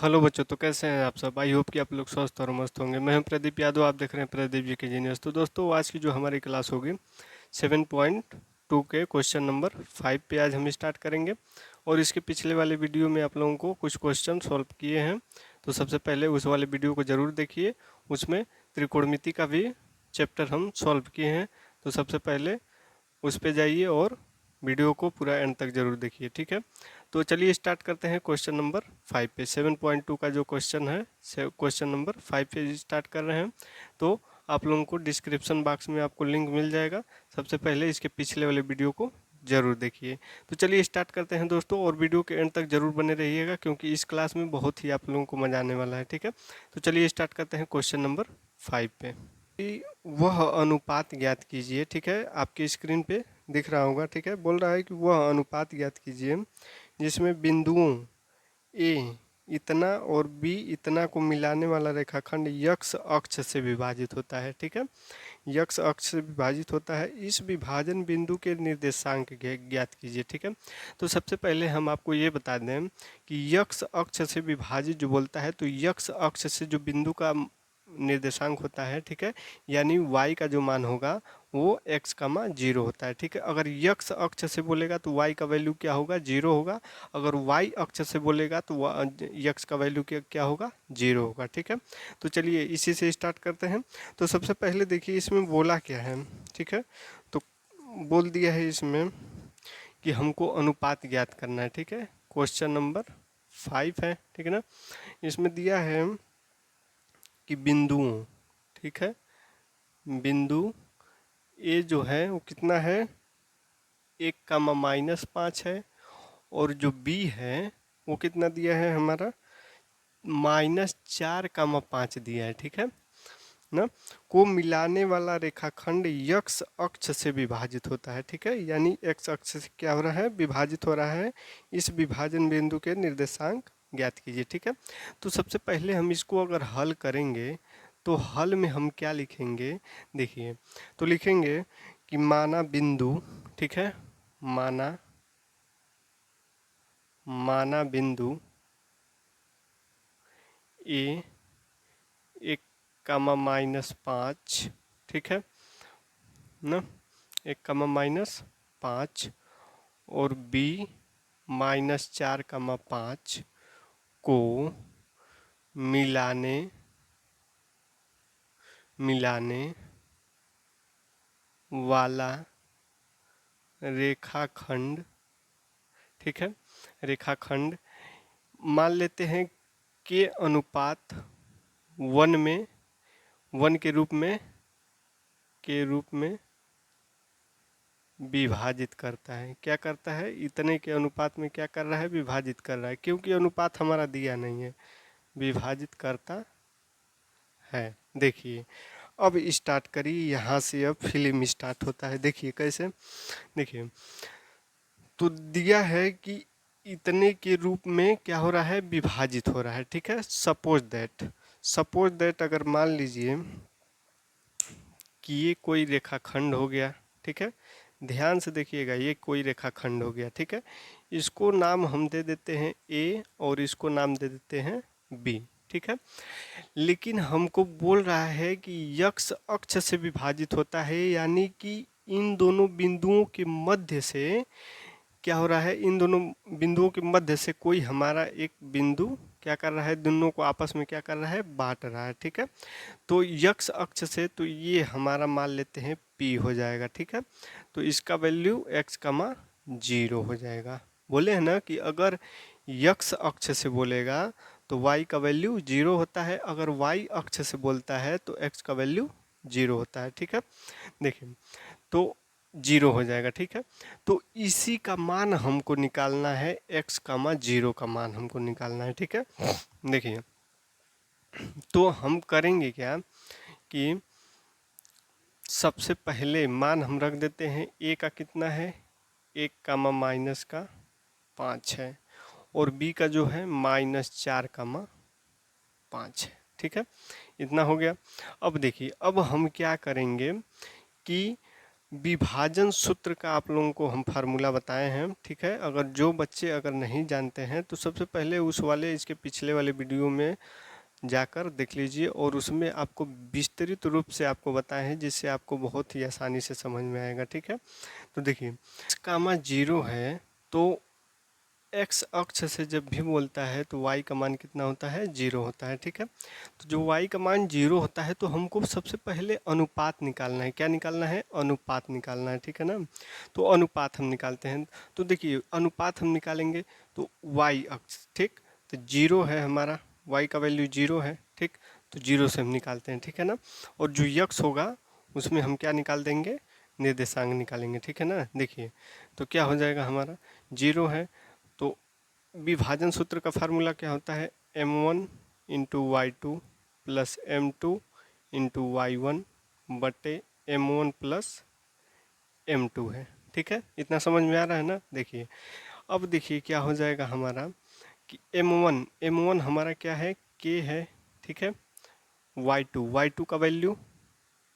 Hello बच्चों, तो कैसे हैं आप सब। आई होप कि आप लोग स्वस्थ और मस्त होंगे। मैं हूं प्रदीप यादव, आप देख रहे हैं प्रदीप जी के जीनियस। तो दोस्तों, आज की जो हमारी क्लास होगी 7.2 के क्वेश्चन नंबर 5 पे आज हम स्टार्ट करेंगे। और इसके पिछले वाले वीडियो में आप लोगों को कुछ क्वेश्चन सॉल्व किए हैं, तो सबसे पहले उस वाले वीडियो को ज़रूर देखिए। उसमें त्रिकोणमिति का भी चैप्टर हम सॉल्व किए हैं, तो सबसे पहले उस पे जाइए और वीडियो को पूरा एंड तक जरूर देखिए, ठीक है। तो चलिए स्टार्ट करते हैं क्वेश्चन नंबर 5 पे। 7.2 का जो क्वेश्चन है, क्वेश्चन नंबर 5 पे स्टार्ट कर रहे हैं। तो आप लोगों को डिस्क्रिप्शन बॉक्स में आपको लिंक मिल जाएगा। सबसे पहले इसके पिछले वाले वीडियो को जरूर देखिए। तो चलिए स्टार्ट करते हैं दोस्तों, और वीडियो के एंड तक जरूर बने रहिएगा, क्योंकि इस क्लास में बहुत ही आप लोगों को मजा आने वाला है, ठीक है। तो चलिए स्टार्ट करते हैं क्वेश्चन नंबर 5 पे। कि वह अनुपात ज्ञात कीजिए, ठीक है। आपकी स्क्रीन पे दिख रहा होगा, ठीक है। बोल रहा है कि वह अनुपात ज्ञात कीजिए जिसमें बिंदुओं ए इतना और बी इतना को मिलाने वाला रेखाखंड यक्ष अक्ष से विभाजित होता है, ठीक है। यक्ष अक्ष से विभाजित होता है। इस विभाजन बिंदु के निर्देशांक ज्ञात कीजिए, ठीक है। तो सबसे पहले हम आपको ये बता दें कि यक्ष अक्ष से विभाजित जो बोलता है, तो यक्ष अक्ष से जो बिंदु का निर्देशांक होता है, ठीक है, यानी y का जो मान होगा वो x कामा 0 होता है, ठीक है। अगर यक्ष अक्ष से बोलेगा तो y का वैल्यू क्या होगा, 0 होगा। अगर y अक्ष से बोलेगा तो यक्ष का वैल्यू क्या होगा, 0 होगा, ठीक है। तो चलिए इसी से स्टार्ट करते हैं। तो सबसे पहले देखिए इसमें बोला क्या है, ठीक है। तो बोल दिया है इसमें कि हमको अनुपात ज्ञात करना है, ठीक है। क्वेश्चन नंबर 5 है, ठीक है ना। इसमें दिया है कि बिंदुओं, ठीक है, बिंदु ए जो है वो कितना है, 1, -5 है। और जो बी है वो कितना दिया है हमारा, -4, 5 दिया है, ठीक है ना। को मिलाने वाला रेखाखंड यक्ष अक्ष से विभाजित होता है, ठीक है। यानी एक्स अक्ष से क्या हो रहा है, विभाजित हो रहा है। इस विभाजन बिंदु के निर्देशांक ज्ञात कीजिए, ठीक है। तो सबसे पहले हम इसको अगर हल करेंगे तो हल में हम क्या लिखेंगे, देखिए। तो लिखेंगे कि माना बिंदु, ठीक है, माना माना बिंदु ए 1, -5, ठीक है ना, 1, -5 और बी -4, 5 को मिलाने मिलाने वाला रेखाखंड, ठीक है, रेखाखंड मान लेते हैं के अनुपात 1 में, 1 के रूप में विभाजित करता है। क्या करता है, इतने के अनुपात में क्या कर रहा है, विभाजित कर रहा है, क्योंकि अनुपात हमारा दिया नहीं है, विभाजित करता है। देखिए अब स्टार्ट करिए, यहाँ से अब फिल्म स्टार्ट होता है। देखिए कैसे, देखिए तो दिया है कि इतने के रूप में क्या हो रहा है, विभाजित हो रहा है, ठीक है। सपोज दैट अगर मान लीजिए कि ये कोई रेखाखंड हो गया, ठीक है। ध्यान से देखिएगा, ये कोई रेखाखंड हो गया, ठीक है। इसको नाम हम दे देते हैं ए और इसको नाम दे देते हैं बी, ठीक है। लेकिन हमको बोल रहा है कि यक्ष अक्ष से विभाजित होता है, यानी कि इन दोनों बिंदुओं के मध्य से क्या हो रहा है, इन दोनों बिंदुओं के मध्य से कोई हमारा एक बिंदु क्या कर रहा है, दोनों को आपस में क्या कर रहा है, बांट रहा है, ठीक है। तो यक्ष अक्ष से तो ये हमारा मान लेते हैं P हो जाएगा, ठीक है। तो इसका वैल्यू x, 0 हो जाएगा। बोले हैं ना कि अगर यक्ष अक्ष से बोलेगा तो y का वैल्यू 0 होता है, अगर y अक्ष से बोलता है तो x का वैल्यू 0 होता है, ठीक है। देखिए तो 0 हो जाएगा, ठीक है। तो इसी का मान हमको निकालना है, x, 0 का मान हमको निकालना है, ठीक है। देखिए तो हम करेंगे क्या कि सबसे पहले मान हम रख देते हैं, ए का कितना है, 1, -5 है, और बी का जो है -4, 5 है, ठीक है। इतना हो गया। अब देखिए अब हम क्या करेंगे कि विभाजन सूत्र का आप लोगों को हम फार्मूला बताए हैं, ठीक है। अगर जो बच्चे अगर नहीं जानते हैं तो सबसे पहले उस वाले इसके पिछले वाले वीडियो में जाकर देख लीजिए, और उसमें आपको विस्तृत रूप से आपको बताए हैं, जिससे आपको बहुत ही आसानी से समझ में आएगा, ठीक है। तो देखिए x कामा 0 है, तो x अक्ष से जब भी बोलता है तो y का मान कितना होता है, 0 होता है, ठीक है। तो जो y का मान 0 होता है तो हमको सबसे पहले अनुपात निकालना है। क्या निकालना है, अनुपात निकालना है, ठीक है ना। तो अनुपात हम निकालते हैं। तो देखिए अनुपात हम निकालेंगे तो y अक्ष, ठीक। तो 0 है हमारा, y का वैल्यू 0 है, ठीक। तो 0 से हम निकालते हैं, ठीक है ना। और जो x होगा उसमें हम क्या निकाल देंगे, निर्देशांक निकालेंगे, ठीक है ना। देखिए तो क्या हो जाएगा, हमारा 0 है तो विभाजन सूत्र का फार्मूला क्या होता है, m1 into y two plus m2 into y one बटे m1 प्लस m2 है, ठीक है। इतना समझ में आ रहा है ना। देखिए अब देखिए क्या हो जाएगा हमारा कि m1 हमारा क्या है, k है, ठीक है। y2 का वैल्यू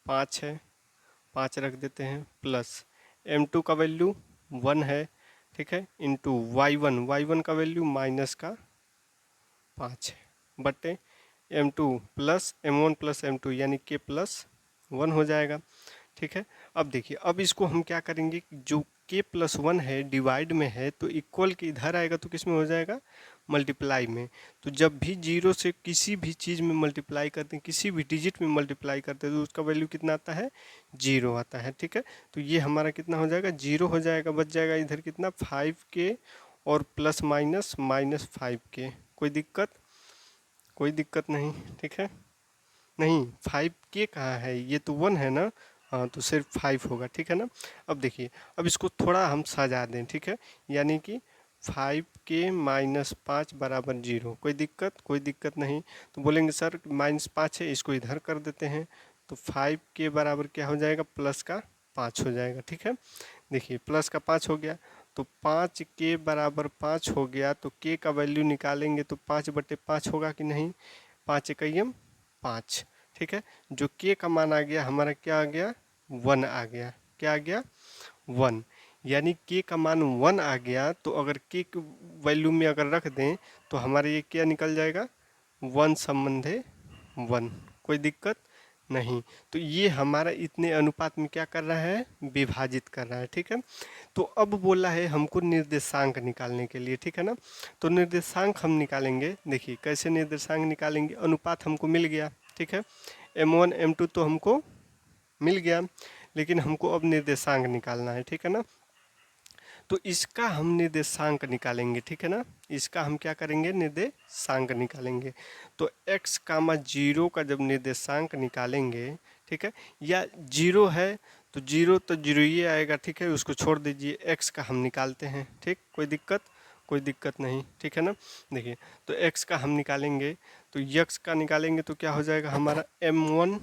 5 है, 5 रख देते हैं, प्लस m2 का वैल्यू 1 है, ठीक है, इंटू y1 का वैल्यू -5 है बटे m2 plus m1 plus m2 यानी k प्लस 1 हो जाएगा, ठीक है। अब देखिए अब इसको हम क्या करेंगे, जो k प्लस 1 है डिवाइड में है तो इक्वल के इधर आएगा तो किस में हो जाएगा, मल्टीप्लाई में। तो जब भी 0 से किसी भी चीज़ में मल्टीप्लाई करते हैं, किसी भी डिजिट में मल्टीप्लाई करते हैं तो उसका वैल्यू कितना आता है, 0 आता है, ठीक है। तो ये हमारा कितना हो जाएगा, 0 हो जाएगा, बच जाएगा इधर कितना, 5k और प्लस माइनस -5k। कोई दिक्कत, कोई दिक्कत नहीं, ठीक है। नहीं 5k कहाँ है, ये तो 1 है ना, हाँ तो सिर्फ 5 होगा, ठीक है ना। अब देखिए अब इसको थोड़ा हम सजा दें, ठीक है, यानी कि 5k माइनस 5 बराबर 0। कोई दिक्कत, कोई दिक्कत नहीं। तो बोलेंगे सर -5 है, इसको इधर कर देते हैं, तो 5k बराबर क्या हो जाएगा, प्लस का 5 हो जाएगा, ठीक है। देखिए प्लस का 5 हो गया, तो 5k बराबर 5 हो गया, तो k का वैल्यू निकालेंगे तो 5/5 होगा कि नहीं, 5 एकम 5, ठीक है। जो k का मान आ गया हमारा, क्या आ गया, 1 आ गया, क्या आ गया, 1। यानी k का मान 1 आ गया, तो अगर k की वैल्यू में अगर रख दें तो हमारे ये क्या निकल जाएगा, 1 संबंधे 1। कोई दिक्कत नहीं। तो ये हमारा इतने अनुपात में क्या कर रहा है, विभाजित कर रहा है, ठीक है। तो अब बोला है हमको निर्देशांक निकालने के लिए, ठीक है ना। तो निर्देशांक हम निकालेंगे, देखिए कैसे निर्देशांक निकालेंगे, अनुपात हमको मिल गया, ठीक है। m1 m2 तो हमको मिल गया, लेकिन हमको अब निर्देशांक निकालना है, ठीक है ना। तो इसका हम निर्देशांक निकालेंगे, ठीक है ना। इसका हम क्या करेंगे, निर्देशांक निकालेंगे। तो x कामा 0 का जब निर्देशांक निकालेंगे, ठीक है, या 0 है तो 0 तो 0 ही आएगा, ठीक है, उसको छोड़ दीजिए, x का हम निकालते हैं, ठीक। कोई दिक्कत, कोई दिक्कत नहीं, ठीक है ना। देखिए तो x का हम निकालेंगे, तो x का निकालेंगे तो क्या हो जाएगा हमारा, m1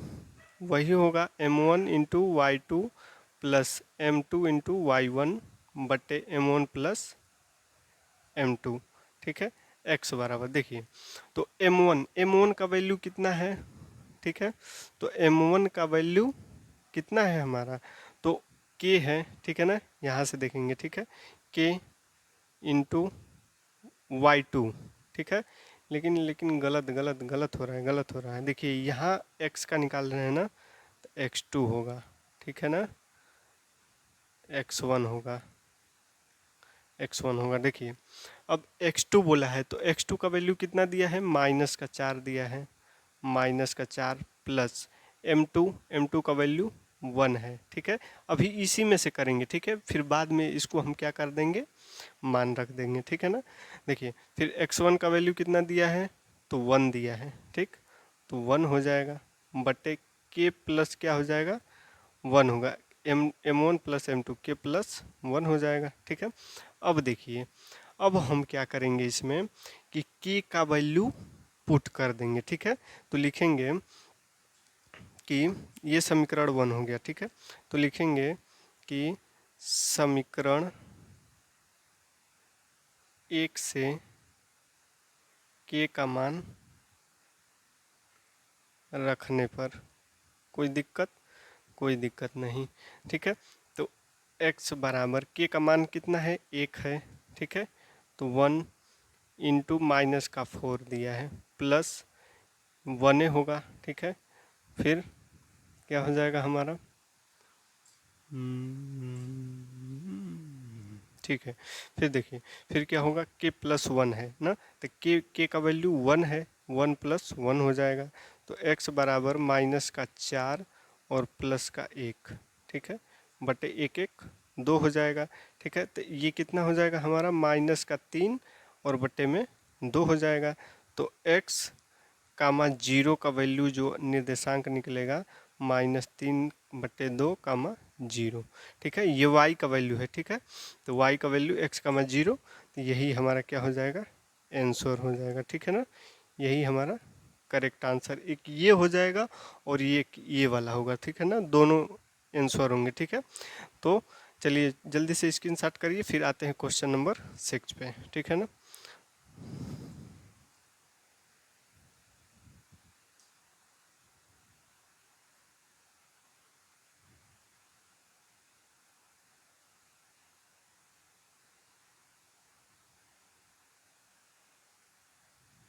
वही होगा, m1 into y two plus m2 into y one बटे m1 प्लस m2, ठीक है। x बराबर देखिए, तो m1 का वैल्यू कितना है, ठीक है। तो m1 का वैल्यू कितना है हमारा, तो k है, ठीक है ना, यहाँ से देखेंगे, ठीक है, k इंटू वाई टू, ठीक है। लेकिन गलत गलत गलत हो रहा है, गलत हो रहा है। देखिए यहाँ x का निकाल रहे हैं ना, तो x2 होगा, ठीक है ना, x1 होगा, x1 होगा। देखिए अब x2 बोला है तो x2 का वैल्यू कितना दिया है, -4 दिया है, -4 प्लस m2 का वैल्यू 1 है, ठीक है। अभी इसी में से करेंगे, ठीक है, फिर बाद में इसको हम क्या कर देंगे, मान रख देंगे, ठीक है ना। देखिए फिर x1 का वैल्यू कितना दिया है, तो 1 दिया है, ठीक। तो 1 हो जाएगा बटे k प्लस क्या हो जाएगा, 1 होगा, m1 plus m2 k plus 1 हो जाएगा, ठीक है। अब देखिए अब हम क्या करेंगे इसमें कि k का वैल्यू पुट कर देंगे, ठीक है। तो लिखेंगे कि ये समीकरण 1 हो गया, ठीक है। तो लिखेंगे कि समीकरण 1 से k का मान रखने पर, कोई दिक्कत, कोई दिक्कत नहीं, ठीक है। x बराबर k का मान कितना है, 1 है, ठीक है। तो 1 इंटू माइनस का 4 दिया है, प्लस 1 होगा, ठीक है। फिर क्या हो जाएगा हमारा, ठीक है। फिर देखिए, फिर क्या होगा, k प्लस 1 है ना, तो k का वैल्यू 1 है, 1 प्लस 1 हो जाएगा। तो x बराबर माइनस का 4 और प्लस का 1, ठीक है, बटे 1 1 2 हो जाएगा, ठीक है। तो ये कितना हो जाएगा हमारा, माइनस का 3 और बटे में 2 हो जाएगा। तो x कामा 0 का वैल्यू जो निर्देशांक निकलेगा, -3/2, ठीक है। ये y का वैल्यू है, ठीक है। तो y का वैल्यू x कामा 0, तो यही हमारा क्या हो जाएगा, आंसर हो जाएगा, ठीक है ना। यही हमारा करेक्ट आंसर, एक ये हो जाएगा और ये वाला होगा, ठीक है ना, दोनों आंसर होंगे, ठीक है। तो चलिए जल्दी से स्क्रीनशॉट करिए, फिर आते हैं क्वेश्चन नंबर 6 पे, ठीक है ना।